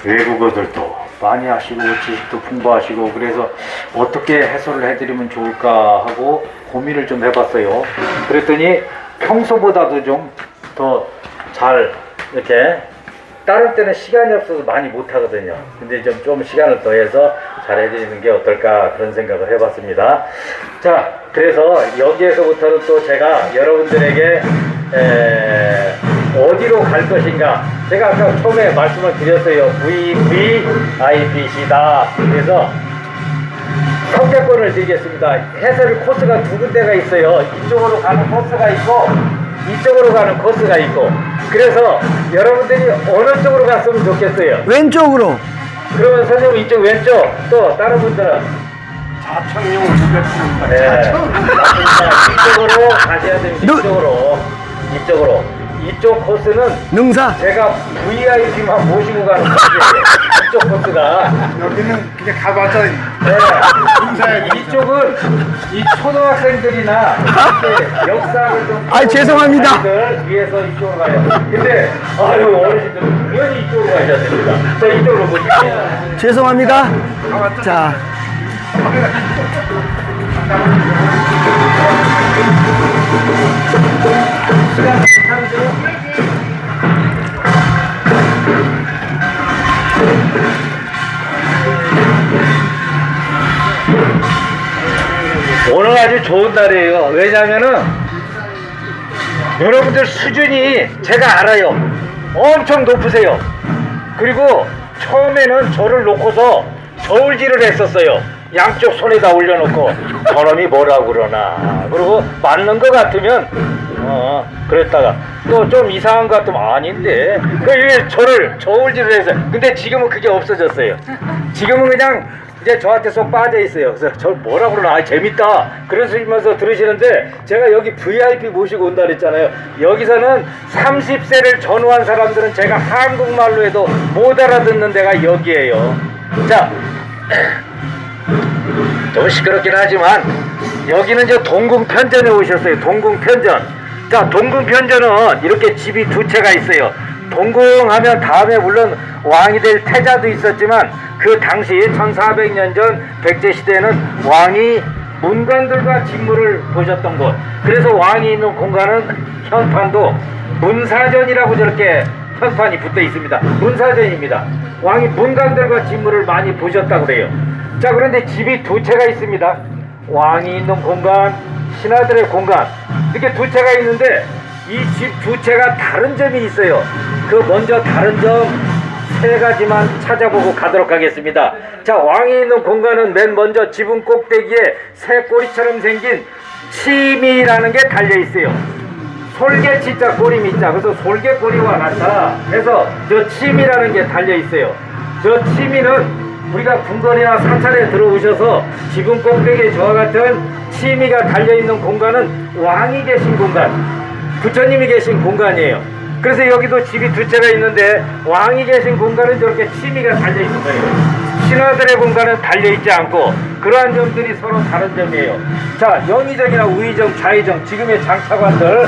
외국어들도 많이 하시고 지식도 풍부하시고 그래서 어떻게 해설을 해드리면 좋을까 하고 고민을 좀 해봤어요. 그랬더니 평소보다도 좀 더 잘 이렇게 다른 때는 시간이 없어서 많이 못하거든요. 근데 좀 시간을 더해서 잘 해드리는 게 어떨까 그런 생각을 해봤습니다. 자, 그래서 여기에서부터는 또 제가 여러분들에게 어디로 갈 것인가, 제가 아까 처음에 말씀을 드렸어요. VVIP시다. 그래서 선택권을 드리겠습니다. 해설 코스가 두 군데가 있어요. 이쪽으로 가는 코스가 있고 이쪽으로 가는 코스가 있고, 그래서 여러분들이 어느 쪽으로 갔으면 좋겠어요? 왼쪽으로. 그러면 선생님 이쪽 왼쪽, 또 다른 분들은 자청용 900%. 네, 이쪽으로 가셔야 됩니다. 이쪽으로. 이쪽 코스는 능사. 제가 VIP만 모시고 가는 코스예요. 이쪽 코스가. 여기는 그냥 가봤자 네. 이쪽은 이 초등학생들이나 이렇게 역사를 좀 죄송합니다. 아이들 위해서 이쪽으로 가요. 근데 어르신들 당연히 이쪽으로 가셔야 됩니다. 자, 이쪽으로 보시면 죄송합니다. 자, 시간 괜찮으세요? 오늘 아주 좋은 날이에요. 왜냐면은 여러분들 수준이 제가 알아요. 엄청 높으세요. 그리고 처음에는 저를 놓고서 저울질을 했었어요. 양쪽 손에다 올려놓고 저놈이 뭐라고 그러나, 그리고 맞는 것 같으면 그랬다가 또 좀 이상한 것 같으면 아닌데, 그 저를 저울질을 해서. 근데 지금은 그게 없어졌어요. 지금은 그냥 이제 저한테 쏙 빠져 있어요. 그래서 저 뭐라고 그러나, 재밌다 그러시면서 들으시는데, 제가 여기 VIP 모시고 온다 그랬잖아요. 여기서는 30세를 전후한 사람들은 제가 한국말로 해도 못 알아듣는 데가 여기에요. 자, 좀 시끄럽긴 하지만 여기는 저 동궁편전에 오셨어요. 동궁편전. 자, 동궁편전은 이렇게 집이 두 채가 있어요. 동궁하면 다음에 물론 왕이 될 태자도 있었지만, 그 당시 1400년 전 백제시대에는 왕이 문관들과 직무를 보셨던 곳. 그래서 왕이 있는 공간은 현판도 문사전이라고 저렇게 현판이 붙어 있습니다. 문사전입니다. 왕이 문관들과 직무를 많이 보셨다고 그래요. 자, 그런데 집이 두 채가 있습니다. 왕이 있는 공간, 신하들의 공간, 이렇게 두 채가 있는데 이 집 두 채가 다른 점이 있어요. 그 먼저 다른 점 세 가지만 찾아보고 가도록 하겠습니다. 자, 왕이 있는 공간은 맨 먼저 지붕 꼭대기에 새 꼬리처럼 생긴 치미라는 게 달려 있어요. 솔개 치자 꼬리 밑자, 그래서 솔개 꼬리와 같다 해서 저 치미라는 게 달려 있어요. 저 치미는 우리가 궁궐이나 사찰에 들어오셔서 지붕 꼭대기에 저와 같은 치미가 달려있는 공간은 왕이 계신 공간, 부처님이 계신 공간이에요. 그래서 여기도 집이 두 채가 있는데 왕이 계신 공간은 저렇게 치미가 달려있는 거예요. 신하들의 공간은 달려있지 않고, 그러한 점들이 서로 다른 점이에요. 자, 영의정이나 우의정, 좌의정, 지금의 장차관들,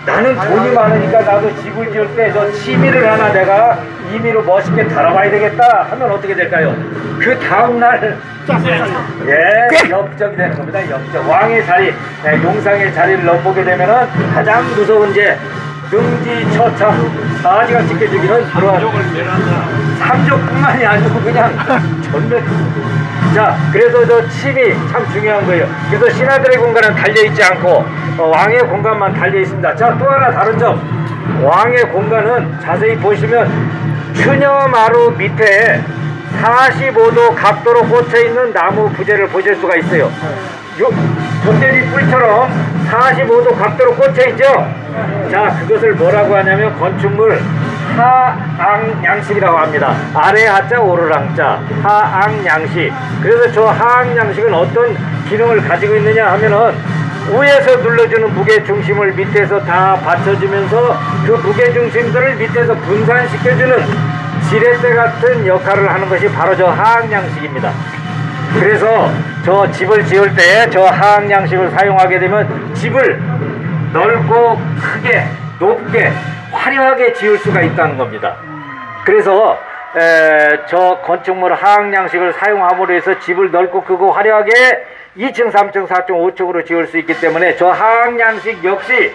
나는 돈이 많으니까 나도 집을 지을 때 저 치미를 하나 내가 임의로 멋있게 달아봐야 되겠다 하면 어떻게 될까요? 그 다음날 역적이 되는 겁니다. 역적. 왕의 자리, 용상의 자리를 넘보게 되면은 가장 무서운 죄, 등지처참 사지가 지켜지기는 그러한 삼족뿐만이 아니고 그냥 전멸. 자, 그래서 저 침이 참 중요한 거예요. 그래서 신하들의 공간은 달려있지 않고 왕의 공간만 달려있습니다. 자, 또 하나 다른 점, 왕의 공간은 자세히 보시면 추녀마루 밑에 45도 각도로 꽂혀있는 나무 부재를 보실 수가 있어요. 도깨비 뿔처럼 45도 각도로 꽂혀있죠. 자, 그것을 뭐라고 하냐면 건축물 하앙양식이라고 합니다. 아래 하자 오르랑자 하앙양식. 그래서 저 하앙양식은 어떤 기능을 가지고 있느냐 하면은 위에서 눌러주는 무게중심을 밑에서 다 받쳐주면서 그 무게중심들을 밑에서 분산시켜주는 지렛대 같은 역할을 하는 것이 바로 저 하앙양식입니다. 그래서 저 집을 지을 때 저 하앙양식을 사용하게 되면 집을 넓고 크게 높게 화려하게 지을 수가 있다는 겁니다. 그래서 저 건축물 하항양식을 사용함으로 해서 집을 넓고 크고 화려하게 2층, 3층, 4층, 5층으로 지을 수 있기 때문에 저 하항양식 역시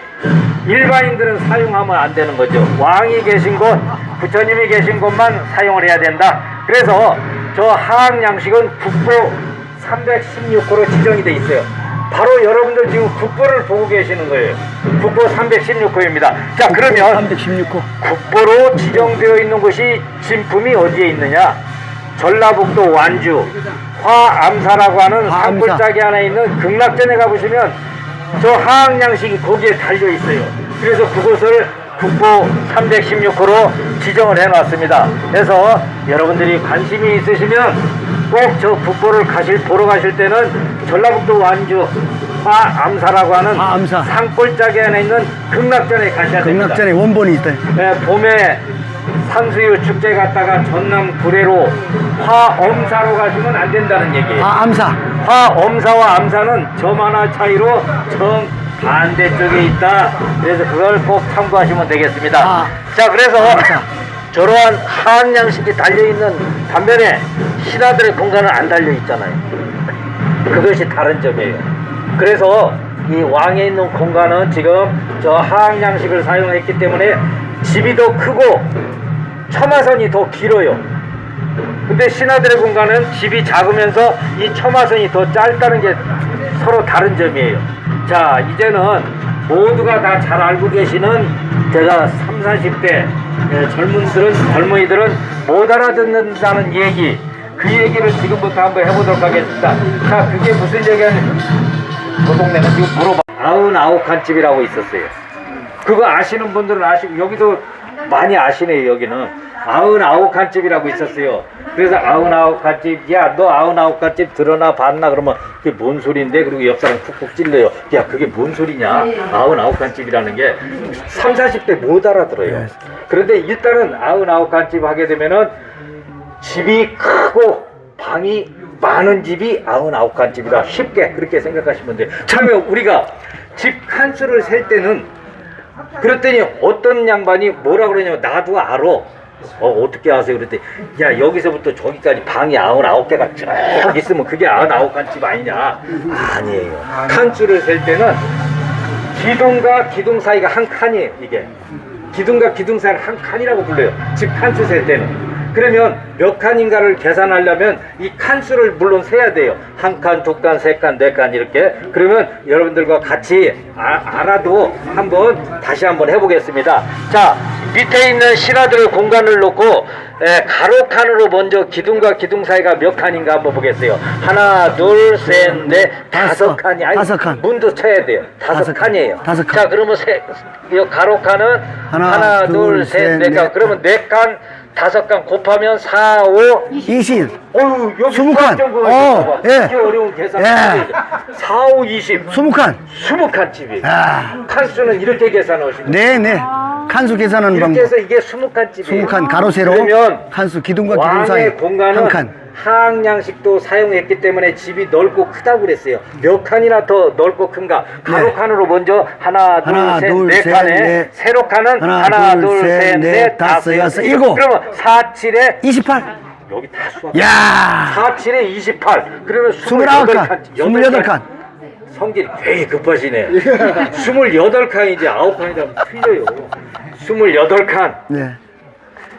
일반인들은 사용하면 안 되는 거죠. 왕이 계신 곳, 부처님이 계신 곳만 사용을 해야 된다. 그래서 저 하항양식은 국보 316호로 지정이 돼 있어요. 바로 여러분들 지금 국보를 보고 계시는 거예요. 국보 316호입니다. 자, 그러면 316호. 국보로 지정되어 있는 곳이 진품이 어디에 있느냐? 전라북도 완주 화암사라고 하는 화암사. 산골짜기 하나 있는 극락전에 가보시면 저 하항양식이 거기에 달려 있어요. 그래서 그곳을 국보 316호로 지정을 해놨습니다. 그래서 여러분들이 관심이 있으시면 꼭 저 국보를 보러 가실 때는 전라북도 완주 화암사라고 하는 화암사. 산골짜기 안에 있는 극락전에 가셔야 됩니다. 극락전에 원본이 있다. 봄에 산수유 축제 갔다가 전남 구례로 화엄사로 가시면 안 된다는 얘기예요. 암사. 화엄사와 암사는 점 하나 차이로 정 반대쪽에 있다. 그래서 그걸 꼭 참고하시면 되겠습니다. 자, 그래서 저러한 하항양식이 달려있는 반면에 신하들의 공간은 안 달려있잖아요. 그것이 다른 점이에요. 그래서 이 왕에 있는 공간은 지금 저 하항양식을 사용했기 때문에 집이 더 크고 처마선이 더 길어요. 근데 신하들의 공간은 집이 작으면서 이 처마선이 더 짧다는 게 서로 다른 점이에요. 자, 이제는 모두가 다 잘 알고 계시는 제가 30, 40대 젊은이들은 못 알아듣는다는 얘기, 그 얘기를 지금부터 한번 해보도록 하겠습니다. 자, 그게 무슨 얘기냐면 저 동네는 지금 물어봐. 99칸 집이라고 있었어요. 그거 아시는 분들은 아시고, 여기도 많이 아시네요. 여기는 99칸 집이라고 있었어요. 그래서 99칸 집, 야, 너 99칸 집 들어나 봤나? 그러면 그게 뭔 소리인데? 그리고 옆 사람 쿡쿡 찔러요. 야, 그게 뭔 소리냐? 99칸 집이라는 게 30, 40대 못 알아들어요. 그런데 일단은 99칸 집 하게 되면은 집이 크고 방이 많은 집이 99칸 집이다. 쉽게 그렇게 생각하시면 돼요. 그러면 우리가 집 칸수를 셀 때는, 그랬더니 어떤 양반이 뭐라 그러냐면, 나도 알아. 어떻게 아세요? 그랬더니, 야, 여기서부터 저기까지 방이 99개가 쭉 있으면 그게 99칸 집 아니냐? 아니에요. 칸수를 셀 때는 기둥과 기둥 사이가 한 칸이에요. 이게 기둥과 기둥 사이를 한 칸이라고 불러요. 집 칸수 셀 때는. 그러면 몇 칸인가를 계산하려면 이 칸수를 물론 세야 돼요. 한 칸, 두 칸, 세 칸, 네 칸 이렇게. 그러면 여러분들과 같이 알아도 다시 한번 해보겠습니다. 자, 밑에 있는 신하들의 공간을 놓고 가로 칸으로 먼저 기둥과 기둥 사이가 몇 칸인가 한번 보겠어요. 하나, 둘, 셋, 넷, 다섯 칸이. 아니, 다섯 칸. 문도 쳐야 돼요. 다섯 칸이에요. 다섯 칸. 자, 그러면 이 가로 칸은 하나, 둘, 셋, 넷 칸. 그러면 네 칸, 다섯 칸 곱하면 4, 5, 20. 어휴, 여기 20칸. 예. 이게 어려운 계산. 예. 4, 5, 20. 20칸. 20칸 집이. 야. 칸수는 이렇게 계산하시면 돼요. 네네. 칸수 계산하는 이렇게 방법. 해서 이게 20칸 집이에요. 20칸 가로 세로. 그러면 칸수 기둥과 기둥 사이 왕의 공간은 한 칸. 하항양식도 사용했기 때문에 집이 넓고 크다고 그랬어요. 몇 칸이나 더 넓고 큰가? 가로 칸으로 먼저 하나, 둘, 셋, 네 칸에 세로 칸은 하나, 둘, 셋, 넷, 다섯, 여섯, 일곱. 그러면 4, 7에 28. 여기 다 수학. 야. 4, 7에 28. 그러면 29칸. 28칸. 성질이 되게 급하시네. 28칸이지 9칸이라면 틀려요. 28칸. 네.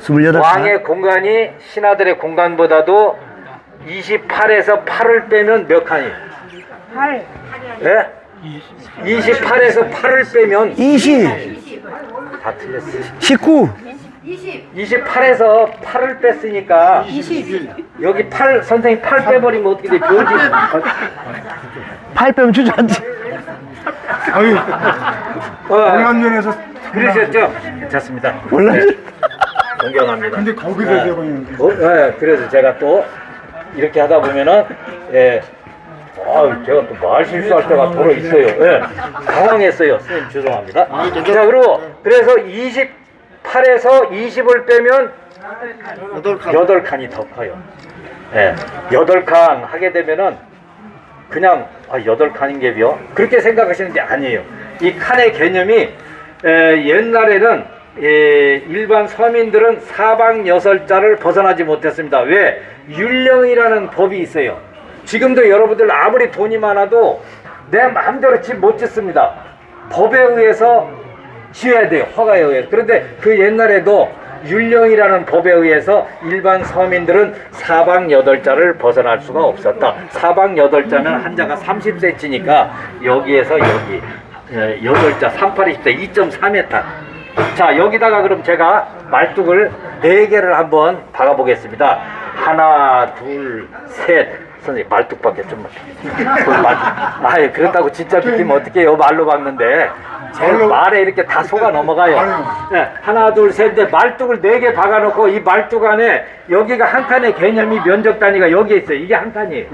28칸. 왕의 공간이 신하들의 공간보다도 28에서 8을 빼면 몇 칸이에요? 8. 네? 28에서 8을 빼면 20. 다 틀렸어요. 19. 28에서 8을 뺐으니까 20. 여기 8, 선생님 8 빼버리면 어떻게 돼? 변지. 8 빼면 주저앉지. 아유, 공안전에서 그러셨죠? 괜찮습니다. 몰라요? 네. 존경합니다. 근데 거기서 네. 해보면 네, 그래서 제가 또 이렇게 하다 보면은 제가 또 말 실수할 때가 도로 있어요. 예. 당황했어요. 선생님 죄송합니다. 자, 그리고 그래서 28에서 20을 빼면 8칸이 더 커요. 예. 8칸 하게 되면은 그냥 8칸인 게요. 그렇게 생각하시는데 아니에요. 이 칸의 개념이 옛날에는 일반 서민들은 사방 여설자를 벗어나지 못했습니다. 왜? 율령이라는 법이 있어요. 지금도 여러분들 아무리 돈이 많아도 내 마음대로 집 못 짓습니다. 법에 의해서 지어야 돼요. 허가에 의해서. 그런데 그 옛날에도 율령이라는 법에 의해서 일반 서민들은 사방 8자를 벗어날 수가 없었다. 사방 8자면 한자가 30cm니까 여기에서 여기 8자 38, 20대 2.4m. 자, 여기다가 그럼 제가 말뚝을 4개를 한번 박아보겠습니다. 하나, 둘, 셋. 선생님, 말뚝밖에 좀만. 아예 그렇다고 진짜 비키면 어떡해요? 말로 박는데. 제 말에 이렇게 다 속아 넘어가요. 네, 하나, 둘, 셋, 넷. 말뚝을 4개 박아놓고 이 말뚝 안에 여기가 한 칸의 개념이 면적 단위가 여기에 있어요. 이게 한 칸이에요.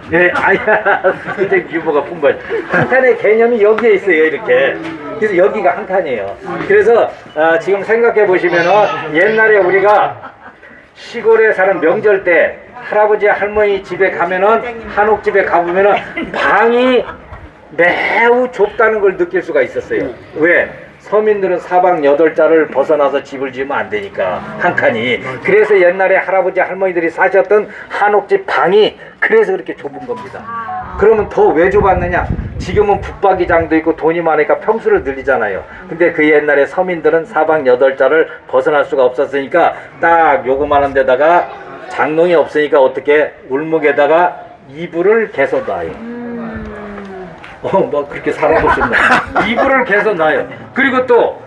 네, 아야. 굉장히 규모가 풍부해. 한 칸의 개념이 여기에 있어요. 이렇게. 그래서 여기가 한 칸이에요. 그래서 지금 생각해 보시면은 옛날에 우리가 시골에 사는 명절 때 할아버지 할머니 집에 가면은 한옥집에 가보면은 방이 매우 좁다는 걸 느낄 수가 있었어요. 왜? 서민들은 사방 8자를 벗어나서 집을 지으면 안 되니까 한 칸이. 그래서 옛날에 할아버지 할머니들이 사셨던 한옥집 방이 그래서 그렇게 좁은 겁니다. 그러면 더 왜 좁았느냐? 지금은 붙박이장도 있고 돈이 많으니까 평수를 늘리잖아요. 근데 그 옛날에 서민들은 사방 8자를 벗어날 수가 없었으니까 딱 요거만한 데다가 장롱이 없으니까 어떻게 울목에다가 이불을 개서 놔요. 뭐 그렇게 살아보셨나? 이불을 개서 놔요. 그리고 또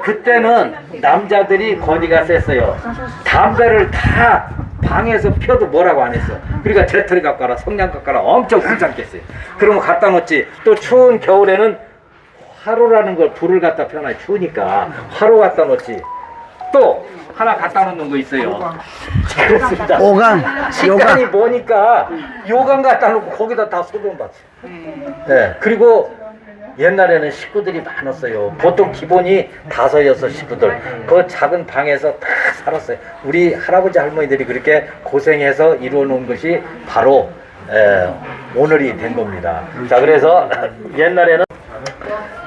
그때는 남자들이 권위가 셌어요. 담배를 다 방에서 펴도 뭐라고 안 했어. 그러니까 재터리 갖고 와라, 성냥 갖고 와라 엄청 굴장겠어요. 그러면 갖다 놓지. 또 추운 겨울에는 화로라는 걸 불을 갖다 펴놔요. 추우니까 화로 갖다 놓지. 또 하나 갖다 놓는 거 있어요. 그렇습니다. 오강, 식단이 요강. 뭐니까 요강 갖다 놓고 거기다 다 소금 봤어요. 네. 그리고 옛날에는 식구들이 많았어요. 보통 기본이 5, 6 식구들. 그 작은 방에서 다 살았어요. 우리 할아버지 할머니들이 그렇게 고생해서 이루어 놓은 것이 바로 오늘이 된 겁니다. 자, 그래서 옛날에는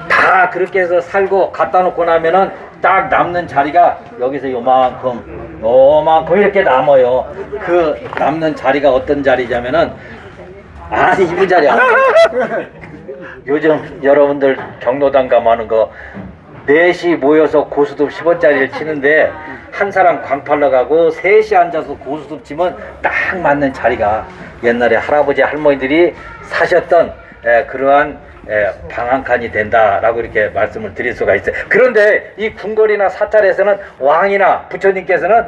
다 그렇게 해서 살고 갖다 놓고 나면은 딱 남는 자리가 여기서 요만큼 이렇게 남아요. 그 남는 자리가 어떤 자리냐면은 아니 이분 자리야. 요즘 여러분들 경로당 가면 거 4시 모여서 고수톱 10원짜리를 치는데 한 사람 광팔러 가고 3시 앉아서 고수톱 치면 딱 맞는 자리가 옛날에 할아버지 할머니들이 사셨던 그러한 방 한 칸이 된다라고 이렇게 말씀을 드릴 수가 있어요. 그런데 이 궁궐이나 사찰에서는 왕이나 부처님께서는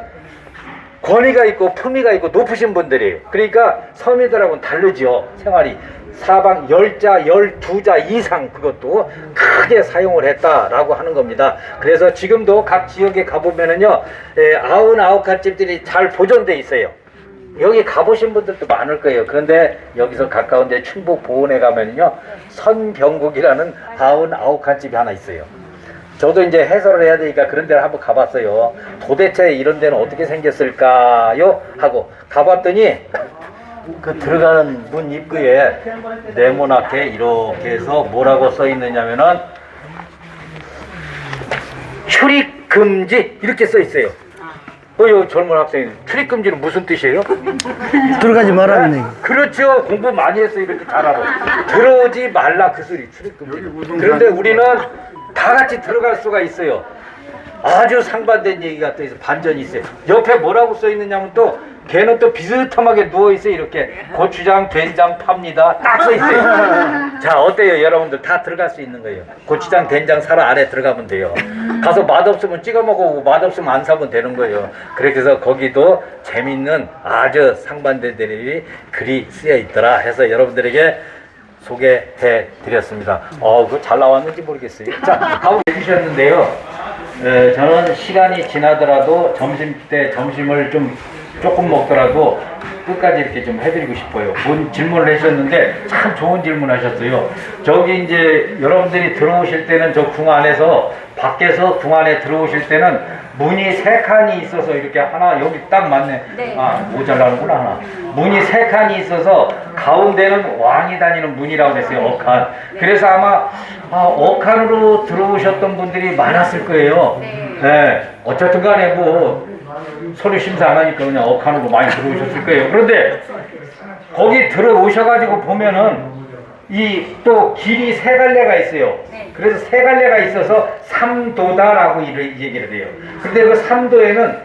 권위가 있고 품위가 있고 높으신 분들이에요. 그러니까 서민들하고는 다르죠. 생활이. 사방 10자, 12자 이상 그것도 크게 사용을 했다라고 하는 겁니다. 그래서 지금도 각 지역에 가보면은요, 99칸 집들이 잘 보존돼 있어요. 여기 가보신 분들도 많을 거예요. 그런데 여기서 가까운데 충북 보은에 가면은요, 선경국이라는 99칸 집이 하나 있어요. 저도 이제 해설을 해야 되니까 그런 데를 한번 가봤어요. 도대체 이런 데는 어떻게 생겼을까요? 하고 가봤더니 그 들어가는 문 입구에 네모나게 이렇게 해서 뭐라고 써 있느냐면은 출입금지 이렇게 써 있어요. 요 젊은 학생이 출입금지는 무슨 뜻이에요? 들어가지 말라는 얘기. 그렇죠. 공부 많이 했어. 이렇게 잘 알아. 들어오지 말라 그 소리 출입금지. 그런데 우리는 다 같이 들어갈 수가 있어요. 아주 상반된 얘기가 또 있어. 반전이 있어요. 옆에 뭐라고 써 있느냐면 또 걔는 또 비스듬하게 누워있어요. 이렇게 고추장 된장 팝니다 딱 써 있어요. 자, 어때요? 여러분들 다 들어갈 수 있는 거예요. 고추장 된장 사러 안에 들어가면 돼요. 가서 맛없으면 찍어 먹고 맛없으면 안 사면 되는 거예요. 그래서 거기도 재밌는 아주 상반된 데들이 글이 쓰여 있더라 해서 여러분들에게 소개해 드렸습니다. 그거 잘 나왔는지 모르겠어요. 자, 가보 해주셨는데요. 저는 시간이 지나더라도 점심 때 점심을 좀 조금 먹더라도 끝까지 이렇게 좀 해드리고 싶어요. 뭔 질문을 하셨는데 참 좋은 질문 하셨어요. 저기 이제 여러분들이 들어오실 때는 저 궁 안에서 밖에서 궁 안에 들어오실 때는 문이 세 칸이 있어서 이렇게 하나 여기 딱 맞네. 네. 아 모자라는구나 하나. 문이 세 칸이 있어서 가운데는 왕이 다니는 문이라고 그랬어요. 어칸. 그래서 아마 어칸으로 들어오셨던 분들이 많았을 거예요. 네. 네. 어쨌든 간에 뭐 서류 심사 안 하니까 그냥 어칸으로 많이 들어오셨을 거예요. 그런데 거기 들어오셔가지고 보면은 이 또 길이 세 갈래가 있어요. 네. 그래서 세 갈래가 있어서 삼도다라고 얘기를 해요. 근데 그 삼도에는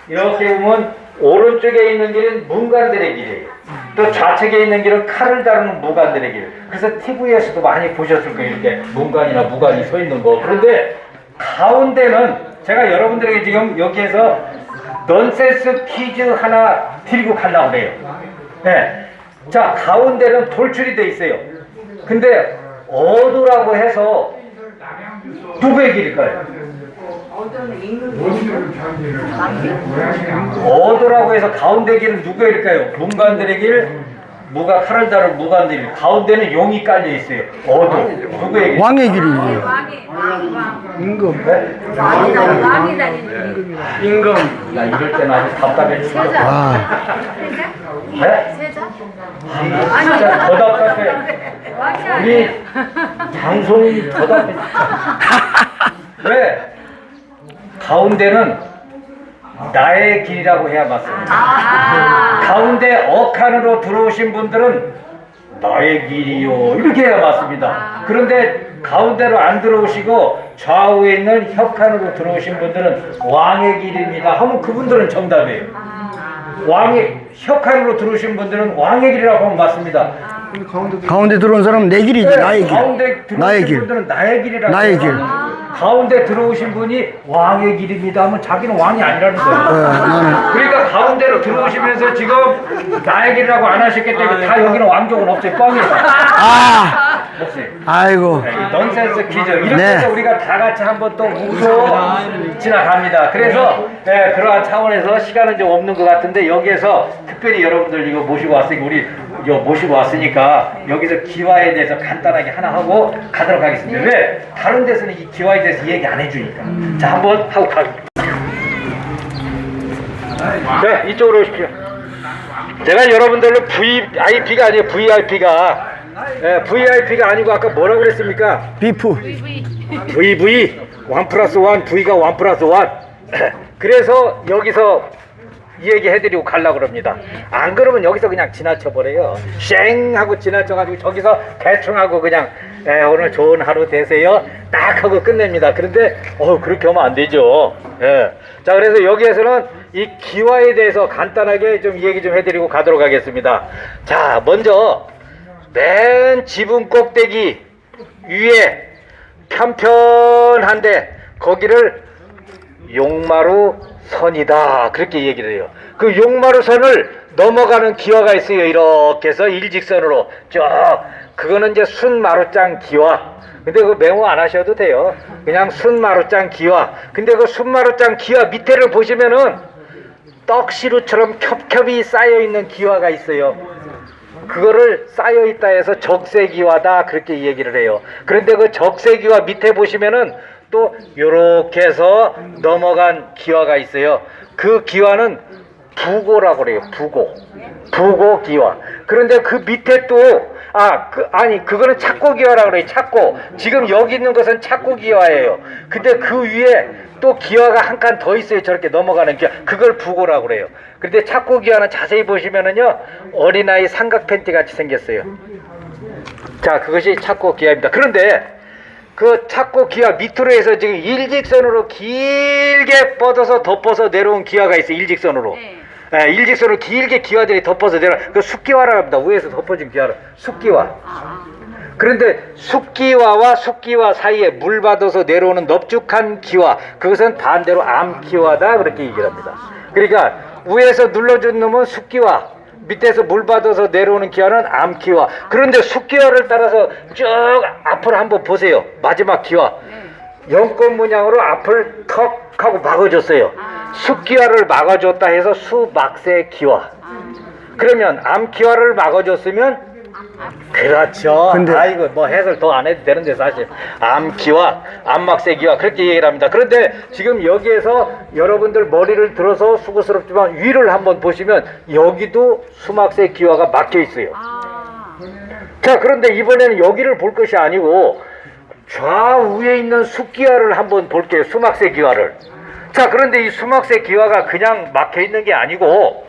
이렇게 보면 오른쪽에 있는 길은 문관들의 길이에요. 또 좌측에 있는 길은 칼을 다루는 무관들의 길. 그래서 TV에서도 많이 보셨을 거예요. 이렇게 문관이나 무관이 서 있는 거. 그런데 가운데는 제가 여러분들에게 지금 여기에서 넌센스 퀴즈 하나 드리고 가려고 해요. 네. 자, 가운데는 돌출이 돼 있어요. 근데 어도라고 해서 누구의 길일까요? 어도라고 해서 가운데 길은 누구의 길일까요? 문관들의 길, 무가 칼을 다룬 무관들의 길. 가운데는 용이 깔려 있어요. 어도. 누구의 길? 왕의 길이지. 왕이 임금. 네? 왕이 다니는 임금. 야, 이럴 때는 아주 답답해 죽어. 아, 네? 세자? 진짜 더 답답해. 왕이 아니에요. 우리 장송이 더 답답해. 왜? 가운데는 나의 길이라고 해야 맞습니다. 가운데 어칸으로 들어오신 분들은 나의 길이요 이렇게 해야 맞습니다. 그런데 가운데로 안 들어오시고 좌우에 있는 혁칸으로 들어오신 분들은 왕의 길입니다 하면 그분들은 정답이에요. 왕의 혁칸으로 들어오신 분들은 왕의 길이라고 하면 맞습니다. 가운데 들어온 사람은 내 길이지. 나의 가운데 길. 나의 들어오신 길. 분들은 나의 길이라고 나의 해요. 길. 가운데 들어오신 분이 왕의 길입니다 하면 자기는 왕이 아니라는 거예요. 나는 그러니까 가운데로 들어오시면서 지금 나의 길이라고 안 하셨기 때문에 다 여기는 왕족은 없어요. 뻥이에요. 아, 없어요. 아이고. 네, 이 넌센스 퀴즈 이렇게 네. 해서 우리가 다 같이 한번 또 웃어 지나갑니다. 그래서 네, 그러한 차원에서 시간은 좀 없는 것 같은데 여기에서 특별히 여러분들 이거 모시고 왔으니까 우리 이거 모시고 왔으니까 여기서 기와에 대해서 간단하게 하나 하고 가도록 하겠습니다. 왜? 다른 데서는 이 기와에 대해서 얘기 안 해주니까. 자, 한번 하고 가겠습니다. 네, 이쪽으로 오십시오. 제가 여러분들로 VIP가 아니에요. VIP가. 네, VIP가 아니고 아까 뭐라고 그랬습니까? 비프. VV 1+1 V가 1+1 그래서 여기서 이 얘기 해드리고 가려고 그럽니다. 안 그러면 여기서 그냥 지나쳐버려요. 쉥 하고 지나쳐가지고 저기서 대충 하고 그냥 오늘 좋은 하루 되세요 딱 하고 끝냅니다. 그런데 그렇게 하면 안 되죠. 자, 그래서 여기에서는 이 기와에 대해서 간단하게 좀 얘기 좀 해드리고 가도록 하겠습니다. 자, 먼저 맨 지붕 꼭대기 위에 편편한데 거기를 용마루 선이다 그렇게 얘기를 해요. 그 용마루 선을 넘어가는 기와가 있어요. 이렇게 해서 일직선으로 쭉 그거는 이제 순마루장 기와. 근데 그거 메모 안 하셔도 돼요. 그냥 순마루장 기와. 근데 그 순마루장 기와 밑에를 보시면은 떡시루처럼 겹겹이 쌓여 있는 기와가 있어요. 그거를 쌓여있다 해서 적세기와다 그렇게 얘기를 해요. 그런데 그 적세기와 밑에 보시면은 또 요렇게 해서 넘어간 기와가 있어요. 그 기와는 부고라고 그래요. 부고 기와. 그런데 그 밑에 또 그거는 착고 기와라고 그래요. 착고. 지금 여기 있는 것은 착고 기와예요. 근데 그 위에 또 기와가 한 칸 더 있어요. 저렇게 넘어가는 기와. 그걸 부고라고 그래요. 근데 착고 기와는 자세히 보시면은요, 어린아이 삼각 팬티 같이 생겼어요. 자, 그것이 착고 기와입니다. 그런데 그 착고 기와 밑으로 해서 지금 일직선으로 길게 뻗어서 덮어서 내려온 기와가 있어요. 일직선으로. 네, 일직선으로 길게 기와들이 덮어서 내려. 그 숙기와라고 합니다. 위에서 덮어진 기와를 숙기와. 그런데 숙기와와 숙기와 사이에 물 받아서 내려오는 넙죽한 기와, 그것은 반대로 암기와다 그렇게 얘기를 합니다. 그러니까 위에서 눌러준 놈은 숙기와, 밑에서 물 받아서 내려오는 기와는 암기와. 그런데 숙기와를 따라서 쭉 앞을 한번 보세요. 마지막 기와 연꽃 문양으로 앞을 턱 하고 막아줬어요. 숙기와를 막아줬다 해서 수막세 기와. 그러면 암기와를 막아줬으면 그렇죠. 근데- 아이고 뭐 해설 더 안 해도 되는데 사실 암기와 암막세기와 그렇게 얘기를 합니다. 그런데 지금 여기에서 여러분들 머리를 들어서 수고스럽지만 위를 한번 보시면 여기도 수막세 기와가 막혀 있어요. 자, 그런데 이번에는 여기를 볼 것이 아니고 좌우에 있는 숫기와를 한번 볼게요. 수막세 기와를. 자, 그런데 이 수막세 기와가 그냥 막혀 있는 게 아니고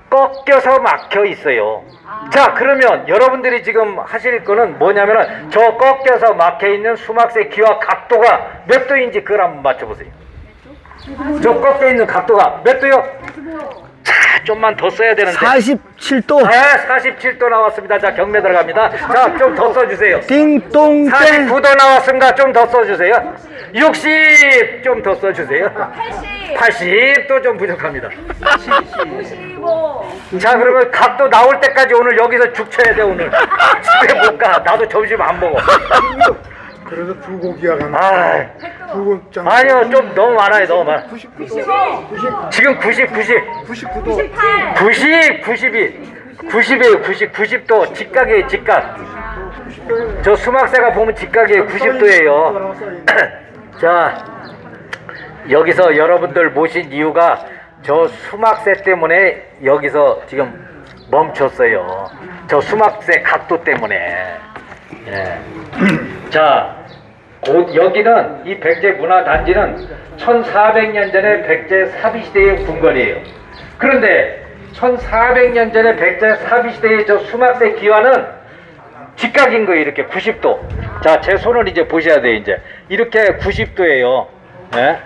꺾여서 막혀 있어요. 자, 그러면 여러분들이 지금 하실 거는 뭐냐면은 저 꺾여서 막혀 있는 수막세 기와 각도가 몇 도인지 그걸 한번 맞춰보세요. 저 꺾여 있는 각도가 몇 도요? 자, 좀만 더 써야 되는데. 47도. 네, 47도 나왔습니다. 자, 경매 들어갑니다. 자, 좀 더 써주세요. 띵동땡. 49도 나왔습니다. 좀 더 써주세요. 60 좀 더 써주세요. 80도 좀 부족합니다. 95. 자, 그러면 각도 나올 때까지 오늘 여기서 죽 쳐야 돼 오늘. 집에 못 가. 나도 점심 안 먹어. 그래서 불고기가 가나 아, 불고장 아니요, 좀 너무 많아요, 너무 많아. 99도 지금 90, 99도 90, 92, 90이에요, 90, 90도 직각이에요, 직각. 저 수막새가 보면 직각이에요, 90도예요. 자, 여기서 여러분들 모신 이유가 저 수막새 때문에 여기서 지금 멈췄어요. 저 수막새 각도 때문에. 예. 자, 여기는 이 백제 문화단지는 1400년 전에 백제 사비시대의 궁궐이에요. 그런데 1400년 전에 백제 사비시대의 저 수막새 기와는 직각인 거예요. 이렇게 90도. 자, 제 손을 이제 보셔야 돼요. 이제 이렇게 90도예요. 예?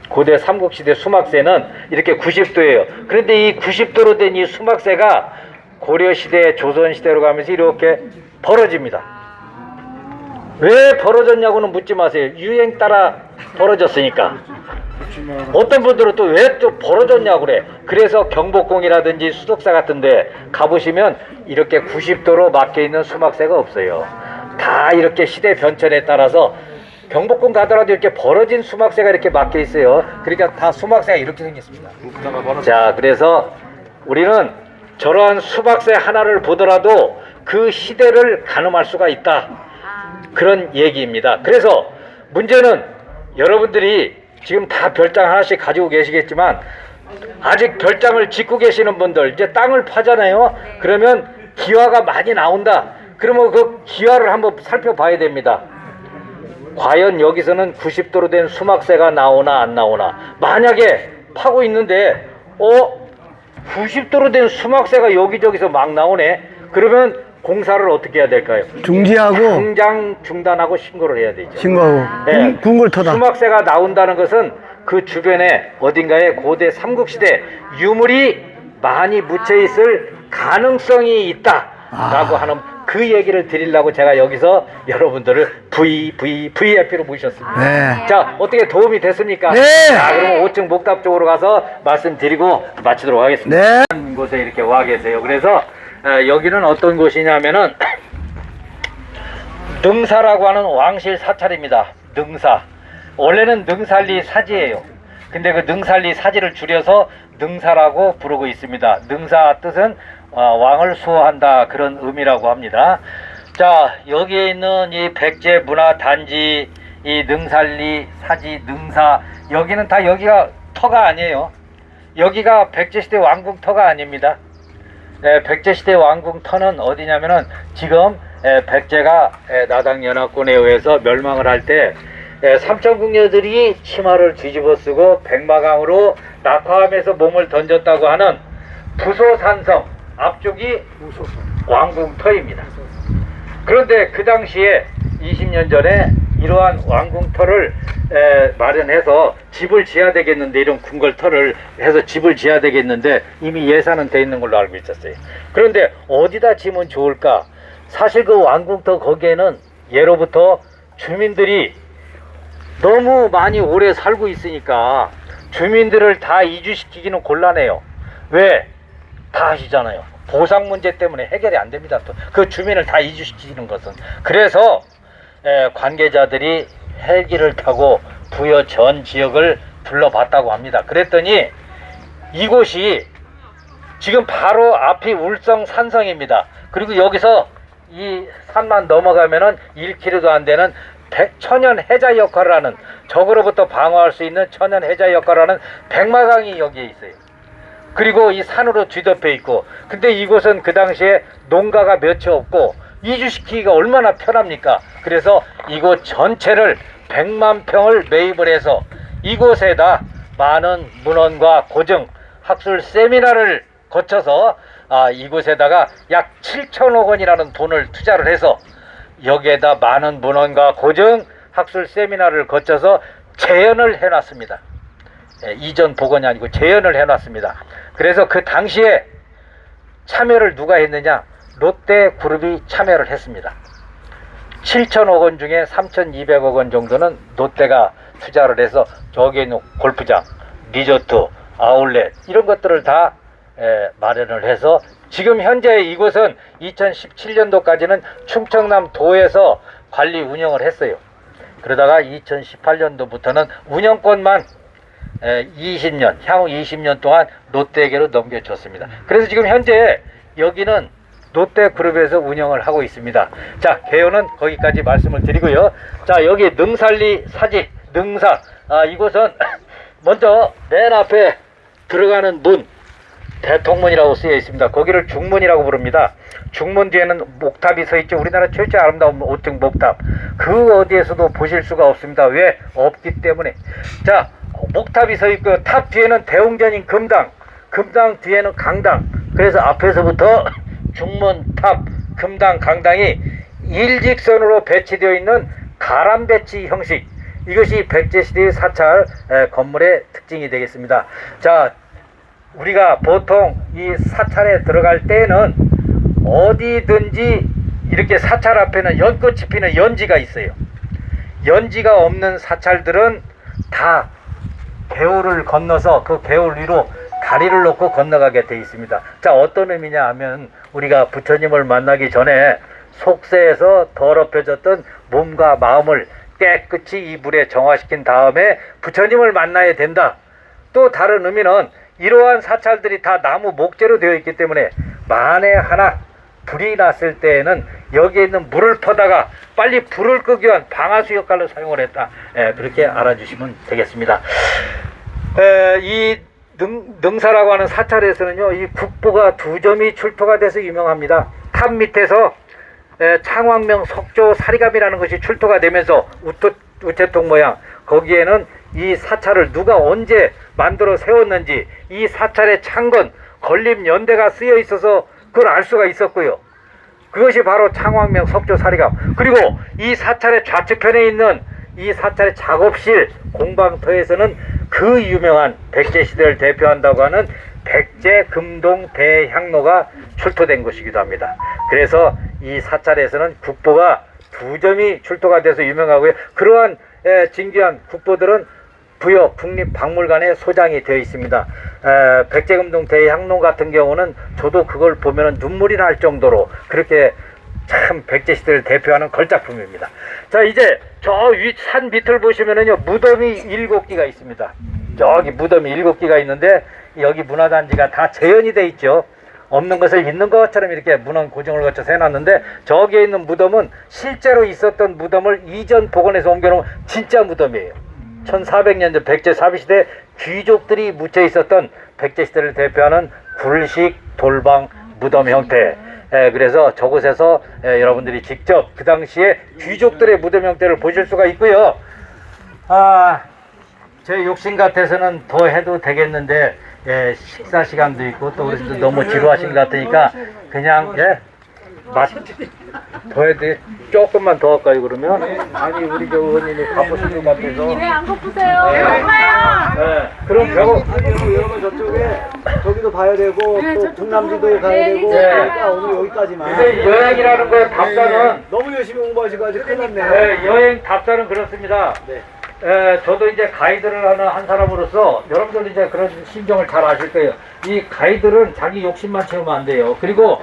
고대 삼국시대 수막새는 이렇게 90도예요. 그런데 이 90도로 된 이 수막새가 고려시대, 조선시대로 가면서 이렇게 벌어집니다. 왜 벌어졌냐고는 묻지 마세요. 유행 따라 벌어졌으니까. 어떤 분들은 또 왜 또 벌어졌냐고 그래. 그래서 경복궁이라든지 수덕사 같은데 가보시면 이렇게 90도로 막혀있는 수막새가 없어요. 다 이렇게 시대 변천에 따라서 경복궁 가더라도 이렇게 벌어진 수막새가 이렇게 막혀 있어요. 그러니까 다 수막새가 이렇게 생겼습니다. 자, 그래서 우리는 저러한 수막새 하나를 보더라도 그 시대를 가늠할 수가 있다. 그런 얘기입니다. 그래서 문제는 여러분들이 지금 다 별장 하나씩 가지고 계시겠지만 아직 별장을 짓고 계시는 분들 이제 땅을 파잖아요. 그러면 기와가 많이 나온다. 그러면 그 기와를 한번 살펴봐야 됩니다. 과연 여기서는 90도로 된 수막새가 나오나 안 나오나. 만약에 파고 있는데 90도로 된 수막새가 여기저기서 막 나오네. 그러면 공사를 어떻게 해야 될까요? 중지하고 당장 중단하고 신고를 해야 되죠. 신고하고 네. 궁궐터다. 수막새가 나온다는 것은 그 주변에 어딘가에 고대 삼국시대 유물이 많이 묻혀 있을 가능성이 있다라고 하는 그 얘기를 드리려고 제가 여기서 여러분들을 VIP로 모셨습니다. 네. 자, 어떻게 도움이 됐습니까? 네. 자, 그럼 5층 목답 쪽으로 가서 말씀드리고 마치도록 하겠습니다. 네. 곳에 이렇게 와 계세요. 그래서 여기는 어떤 곳이냐면은 능사라고 하는 왕실 사찰입니다. 능사. 원래는 능살리 사지예요. 근데 그 능살리 사지를 줄여서 능사라고 부르고 있습니다. 능사 뜻은 왕을 수호한다 그런 의미라고 합니다. 자, 여기에 있는 이 백제 문화단지, 이 능살리 사지 능사, 여기는 다 여기가 터가 아니에요. 여기가 백제시대 왕궁터가 아닙니다. 백제시대 왕궁터는 어디냐면은 지금 백제가 나당연합군에 의해서 멸망을 할 때 삼천궁녀들이 치마를 뒤집어 쓰고 백마강으로 낙화하면서 몸을 던졌다고 하는 부소산성 앞쪽이 왕궁터입니다. 그런데 그 당시에 20년 전에 이러한 왕궁터를 마련해서 집을 지어야 되겠는데, 이런 궁궐터를 해서 집을 지어야 되겠는데 이미 예산은 돼 있는 걸로 알고 있었어요. 그런데 어디다 지면 좋을까? 사실 그 왕궁터 거기에는 예로부터 주민들이 너무 많이 오래 살고 있으니까 주민들을 다 이주시키기는 곤란해요. 왜? 다 아시잖아요. 보상 문제 때문에 해결이 안 됩니다. 또 그 주민을 다 이주시키는 것은. 그래서 관계자들이 헬기를 타고 부여 전 지역을 둘러봤다고 합니다. 그랬더니 이곳이 지금 바로 앞이 울성 산성입니다. 그리고 여기서 이 산만 넘어가면은 1km도 안 되는 천연 해자 역할을 하는, 적으로부터 방어할 수 있는 천연 해자 역할을 하는 백마강이 여기에 있어요. 그리고 이 산으로 뒤덮여 있고, 근데 이곳은 그 당시에 농가가 몇이 없고 이주시키기가 얼마나 편합니까? 그래서 이곳 전체를 100만 평을 매입을 해서 이곳에다 많은 문헌과 고증, 학술 세미나를 거쳐서 이곳에다가 약 7천억 원이라는 돈을 투자를 해서 여기에다 많은 문헌과 고증, 학술 세미나를 거쳐서 재현을 해놨습니다. 이전 복원이 아니고 재현을 해놨습니다. 그래서 그 당시에 참여를 누가 했느냐? 롯데그룹이 참여를 했습니다. 7천억 원 중에 3,200억 원 정도는 롯데가 투자를 해서 저기에 있는 골프장, 리조트, 아울렛 이런 것들을 다 마련을 해서 지금 현재 이곳은 2017년도까지는 충청남 도에서 관리 운영을 했어요. 그러다가 2018년도부터는 운영권만 20년, 향후 20년 동안 롯데에게로 넘겨줬습니다. 그래서 지금 현재 여기는 롯데그룹에서 운영을 하고 있습니다. 자, 개요는 거기까지 말씀을 드리고요. 자, 여기 능살리 사지, 능사. 이곳은 먼저 맨 앞에 들어가는 문, 대통문이라고 쓰여 있습니다. 거기를 중문이라고 부릅니다. 중문 뒤에는 목탑이 서 있죠. 우리나라 최초의 아름다운 5층 목탑. 그 어디에서도 보실 수가 없습니다. 왜? 없기 때문에. 자, 목탑이 서 있고요. 탑 뒤에는 대웅전인 금당, 금당 뒤에는 강당. 그래서 앞에서부터 중문, 탑, 금당, 강당이 일직선으로 배치되어 있는 가람 배치 형식. 이것이 백제시대의 사찰 건물의 특징이 되겠습니다. 자, 우리가 보통 이 사찰에 들어갈 때는 어디든지 이렇게 사찰 앞에는 연꽃이 피는 연지가 있어요. 연지가 없는 사찰들은 다 개울을 건너서 그 개울 위로 다리를 놓고 건너가게 되어 있습니다. 자, 어떤 의미냐 하면 우리가 부처님을 만나기 전에 속세에서 더럽혀졌던 몸과 마음을 깨끗이 이 물에 정화시킨 다음에 부처님을 만나야 된다. 또 다른 의미는 이러한 사찰들이 다 나무 목재로 되어 있기 때문에 만에 하나 불이 났을 때에는 여기에 있는 물을 퍼다가 빨리 불을 끄기 위한 방아수 역할로 사용을 했다. 그렇게 알아주시면 되겠습니다. 이 능사라고 하는 사찰에서는요, 이 국보가 2점이 출토가 돼서 유명합니다. 탑 밑에서 창왕명 석조 사리감이라는 것이 출토가 되면서 우체통 모양, 거기에는 이 사찰을 누가 언제 만들어 세웠는지, 이 사찰의 창건, 건립 연대가 쓰여 있어서 그걸 알 수가 있었고요. 그것이 바로 창왕명 석조 사리감. 그리고 이 사찰의 좌측편에 있는 이 사찰의 작업실 공방터에서는 그 유명한 백제시대를 대표한다고 하는 백제금동 대향로가 출토된 것이기도 합니다. 그래서 이 사찰에서는 국보가 2점이 출토가 돼서 유명하고요. 그러한 진귀한 국보들은 부여 국립박물관에 소장이 되어 있습니다. 백제금동 대향로 같은 경우는 저도 그걸 보면 눈물이 날 정도로 그렇게 참 백제시대를 대표하는 걸작품입니다. 자, 이제 저 산 밑을 보시면은요, 무덤이 7기가 있습니다. 저기 무덤이 7기가 있는데 여기 문화단지가 다 재현이 돼 있죠. 없는 것을 있는 것처럼 이렇게 문헌 고증을 거쳐서 해놨는데, 저기에 있는 무덤은 실제로 있었던 무덤을 이전 복원해서 옮겨놓은 진짜 무덤이에요. 1400년 전 백제 사비시대 귀족들이 묻혀 있었던 백제시대를 대표하는 굴식 돌방 무덤 형태. 그래서 저곳에서 여러분들이 직접 그 당시에 귀족들의 무덤 형태를 보실 수가 있고요. 제 욕심 같아서는 더 해도 되겠는데 식사 시간도 있고 또 우리도 너무 지루하신 것 같으니까 그냥 더 해도 조금만 더 할까요 그러면? 아니 우리 저 의원님이 바쁘신 것 같아서. 왜 안 고프세요? 배고파요. 그럼 배고. 여러분 저쪽에 저기도 봐야 되고 또 군남지도 가야 되고 네. 그러니까 오늘 여기까지만. 근데 여행이라는 거에 답사는 너무 열심히 공부하셔가지고 큰일 났네. 여행 답사는 그렇습니다. 저도 이제 가이드를 하는 한 사람으로서 여러분들 이제 그런 심정을 잘 아실 거예요. 이 가이드는 자기 욕심만 채우면 안 돼요. 그리고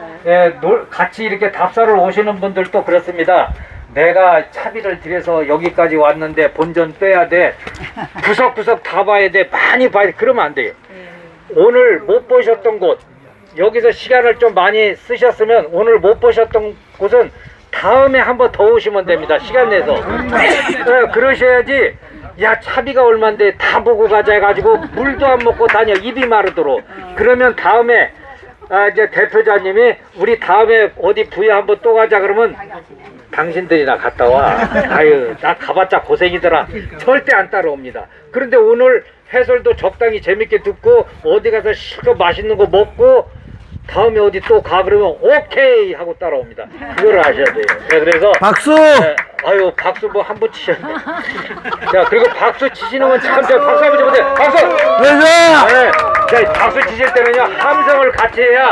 같이 이렇게 답사를 오시는 분들도 그렇습니다. 내가 차비를 들여서 여기까지 왔는데 본전 빼야 돼. 구석구석 다 봐야 돼. 많이 봐야 돼. 그러면 안 돼요. 오늘 못 보셨던 곳, 여기서 시간을 좀 많이 쓰셨으면 오늘 못 보셨던 곳은 다음에 한번 더 오시면 됩니다. 시간 내서. 그러셔야지. 야, 차비가 얼만데 다 보고 가자 해가지고 물도 안 먹고 다녀. 입이 마르도록. 그러면 다음에 이제 대표자님이 우리 다음에 어디 부여 한번 또 가자 그러면 당신들이나 갔다 와. 아유, 나 가봤자 고생이더라. 절대 안 따라옵니다. 그런데 오늘 해설도 적당히 재밌게 듣고 어디 가서 실컷 맛있는 거 먹고 다음에 어디 또 가 그러면 오케이 하고 따라옵니다. 그걸 아셔야 돼요. 네, 그래서 박수! 아유, 박수 뭐 한 번 치셨네. 자, 그리고 박수 치시는 건 참, 저 박수 한번 쳐보세요. 박수! 네. 자, 박수 치실 때는요, 함성을 같이 해야.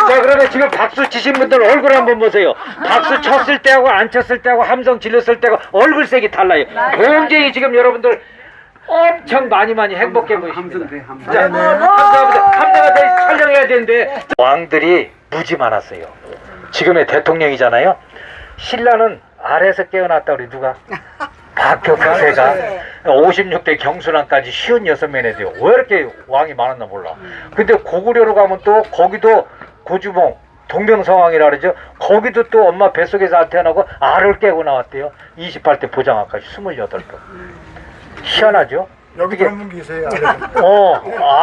자, 그러면 지금 박수 치신 분들 얼굴 한번 보세요. 박수 쳤을 때하고 안 쳤을 때하고 함성 질렀을 때하고 얼굴색이 달라요. 굉장히 지금 여러분들 엄청 많이 행복해 보이십니다. 자, 함성을 촬영해야 되는데 왕들이 무지 많았어요. 지금의 대통령이잖아요. 신라는 아래에서 깨어났다 우리 누가? 박격세가 56대 경순왕까지 56명이 돼요. 왜 이렇게 왕이 많았나 몰라. 근데 고구려로 가면 또 거기도 고주봉 동병성왕이라 그러죠. 거기도 또 엄마 뱃속에서 태어나고 알을 깨고 나왔대요. 28대 보장학까지 28번. 희한하죠? 여기도 한분 계세요.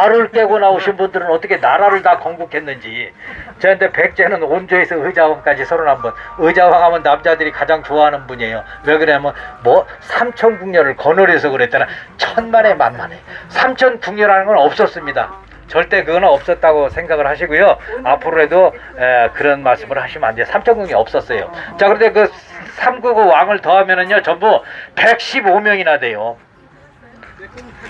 알을 깨고 나오신 분들은 어떻게 나라를 다 건국했는지. 저한테 백제는 온조에서 의자왕까지 31번. 의자왕 하면 남자들이 가장 좋아하는 분이에요. 왜 그러냐면 뭐 삼천궁녀를 거느려서 그랬잖아. 천만에 만만해. 삼천궁녀라는 건 없었습니다. 절대 그거는 없었다고 생각을 하시고요. 앞으로라도 그런 말씀을 하시면 안 돼요. 삼천궁이 없었어요. 자, 그런데 그 삼국의 왕을 더하면은요 전부 115명이나 돼요.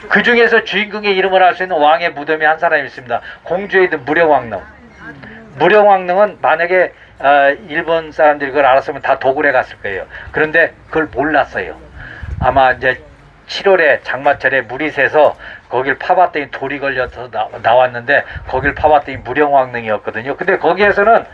그 중에서 주인공의 이름을 알 수 있는 왕의 무덤이 한 사람이 있습니다. 공주에 있는 무령왕릉. 무령왕릉은 만약에 일본 사람들이 그걸 알았으면 다 도굴해 갔을 거예요. 그런데 그걸 몰랐어요. 아마 이제 7월에 장마철에 물이 새서 거길 파봤더니 돌이 걸려서 나왔는데 거길 파봤더니 무령왕릉이었거든요. 근데 거기에서는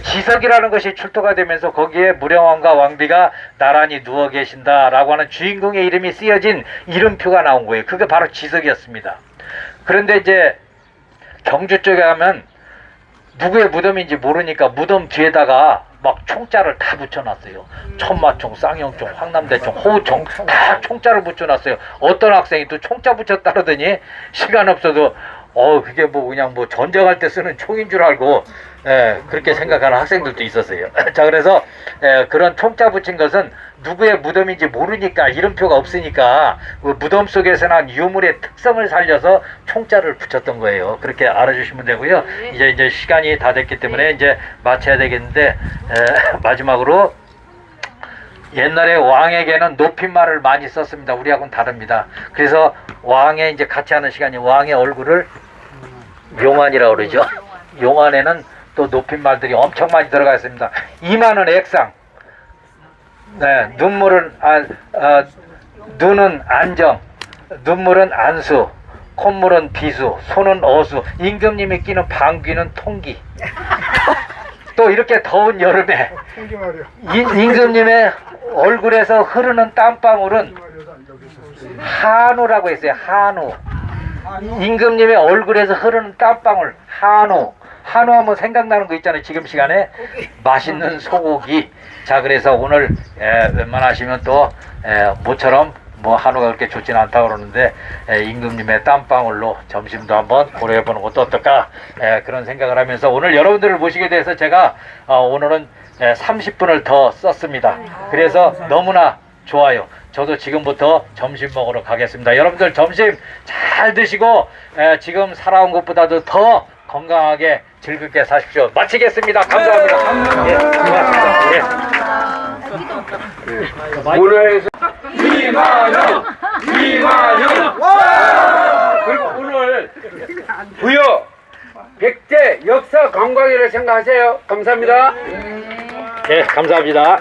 지석이라는 것이 출토가 되면서 거기에 무령왕과 왕비가 나란히 누워 계신다라고 하는 주인공의 이름이 쓰여진 이름표가 나온 거예요. 그게 바로 지석이었습니다. 그런데 이제 경주 쪽에 가면 누구의 무덤인지 모르니까 무덤 뒤에다가 막 총자를 다 붙여놨어요. 천마총, 쌍용총, 황남대총, 호우총 다 총자를 붙여놨어요. 어떤 학생이 또 총자 붙였다 그러더니 시간 없어도 그게 뭐 그냥 뭐 전쟁할 때 쓰는 총인 줄 알고 그렇게 생각하는 학생들도 있었어요. 자, 그래서 그런 총자 붙인 것은 누구의 무덤인지 모르니까 이름표가 없으니까 그 무덤 속에서 난 유물의 특성을 살려서 총자를 붙였던 거예요. 그렇게 알아주시면 되고요. 이제 시간이 다 됐기 때문에 이제 마쳐야 되겠는데 마지막으로 옛날에 왕에게는 높임말을 많이 썼습니다. 우리하고는 다릅니다. 그래서 왕의 이제 같이 하는 시간이 왕의 얼굴을 용안이라고 그러죠. 용안에는 또 높임말들이 엄청 많이 들어가 있습니다. 이마는 액상, 눈물은 눈은 안정, 눈물은 안수, 콧물은 비수, 손은 어수, 임금님이 끼는 방귀는 통기. 또 이렇게 더운 여름에 임금님의 얼굴에서 흐르는 땀방울은 한우라고 했어요. 한우. 임금님의 얼굴에서 흐르는 땀방울 한우. 한우 하면 생각나는 거 있잖아요. 지금 시간에 맛있는 소고기. 자, 그래서 오늘 웬만하시면 또 모처럼 뭐 한우가 그렇게 좋지는 않다고 그러는데 임금님의 땀방울로 점심도 한번 고려해보는 것도 어떨까 그런 생각을 하면서 오늘 여러분들을 모시게 돼서 제가 오늘은 30분을 더 썼습니다. 그래서 너무나 좋아요. 저도 지금부터 점심 먹으러 가겠습니다. 여러분들 점심 잘 드시고 지금 살아온 것보다도 더 건강하게 즐겁게 사십시오. 마치겠습니다. 감사합니다. 예, 고맙습니다. 문화에서 이만영 그리고 오늘 부여 백제 역사 관광이라 생각하세요. 감사합니다. 예, 감사합니다.